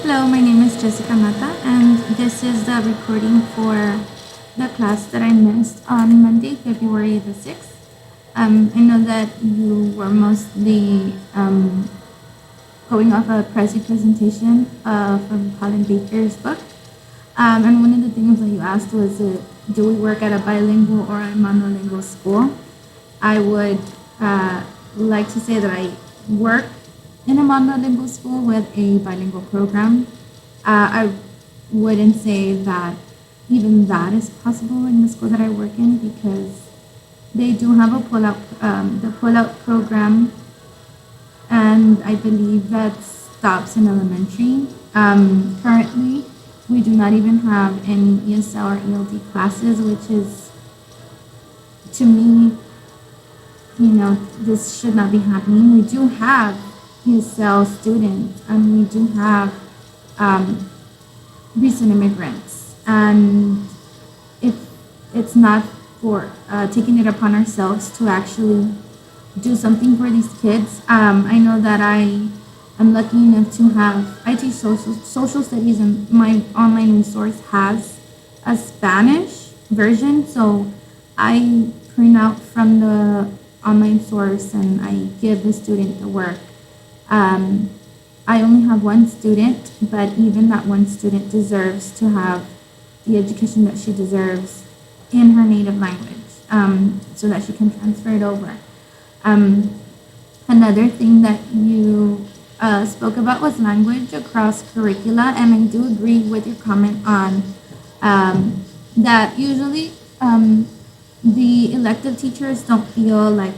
Hello, my name is Jessica Mata, and this is the recording for the class that I missed on Monday, February the 6th. I know that you were mostly going off a presentation from Colin Baker's book. And one of the things that you asked was, do we work at a bilingual or a monolingual school? I would like to say that I work in a monolingual school with a bilingual program. I wouldn't say that even that is possible in the school that I work in because they do have a pull-out program, and I believe that stops in elementary. Currently, we do not even have any ESL or ELD classes, which is, to me, this should not be happening. We do have ESL students, and we do have recent immigrants. And if it's not for taking it upon ourselves to actually do something for these kids, I know that I am lucky enough to have, I teach social studies, and my online resource has a Spanish version. So I print out from the online source and I give the student the work. I only have one student, but even that one student deserves to have the education that she deserves in her native language, so that she can transfer it over. Another thing that you spoke about was language across curricula, and I do agree with your comment on that usually the elective teachers don't feel like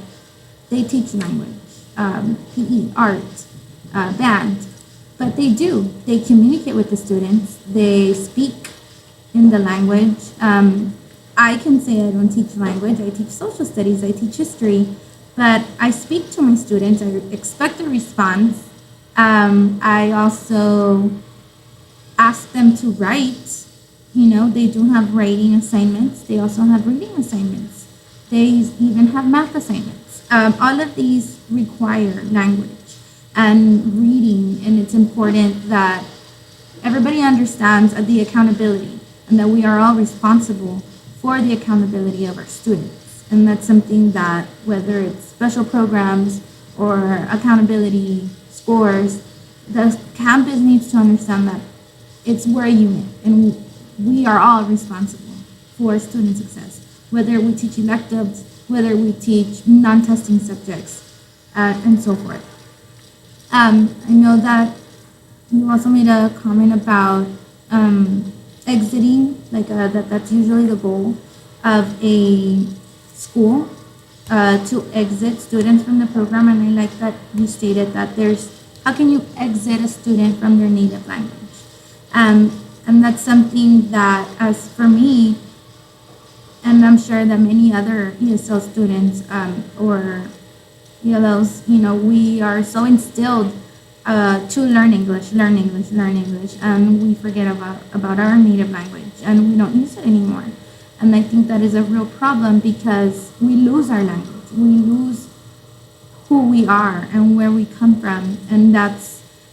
they teach language, PE, art, band, but they do. They communicate with the students. They speak in the language. I can say I don't teach language. I teach social studies. I teach history, but I speak to my students. I expect a response. I also ask them to write. They do have writing assignments. They also have reading assignments. They even have math assignments. All of these require language and reading, and it's important that everybody understands the accountability and that we are all responsible for the accountability of our students. And that's something that, whether it's special programs or accountability scores, the campus needs to understand that we're a unit, and we are all responsible for student success, whether we teach electives, whether we teach non-testing subjects, and so forth. I know that you also made a comment about exiting, that's usually the goal of a school, to exit students from the program. And I like that you stated that how can you exit a student from their native language? And that's something that, as for me, and I'm sure that many other ESL students or ELLs, we are so instilled to learn English, and we forget about our native language, and we don't use it anymore. And I think that is a real problem because we lose our language. We lose who we are and where we come from. And I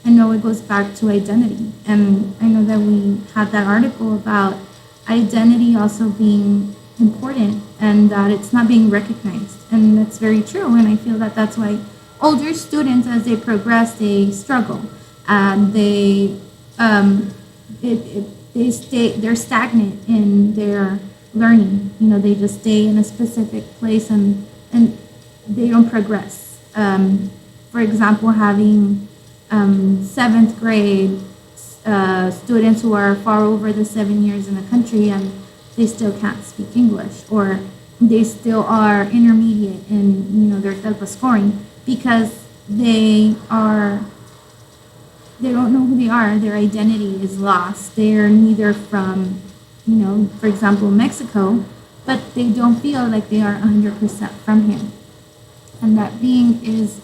know it goes back to identity. And I know that we had that article about identity also being important and that it's not being recognized. And that's very true. And I feel that that's why older students, as they progress, they struggle. They're stagnant in their learning. They just stay in a specific place and they don't progress. For example, having seventh grade students who are far over the 7 years in the country and they still can't speak English, or they still are intermediate in their TELPA scoring because they don't know who they are. Their identity is lost. They're neither from, for example, Mexico, but they don't feel like they are 100% from here. And that being is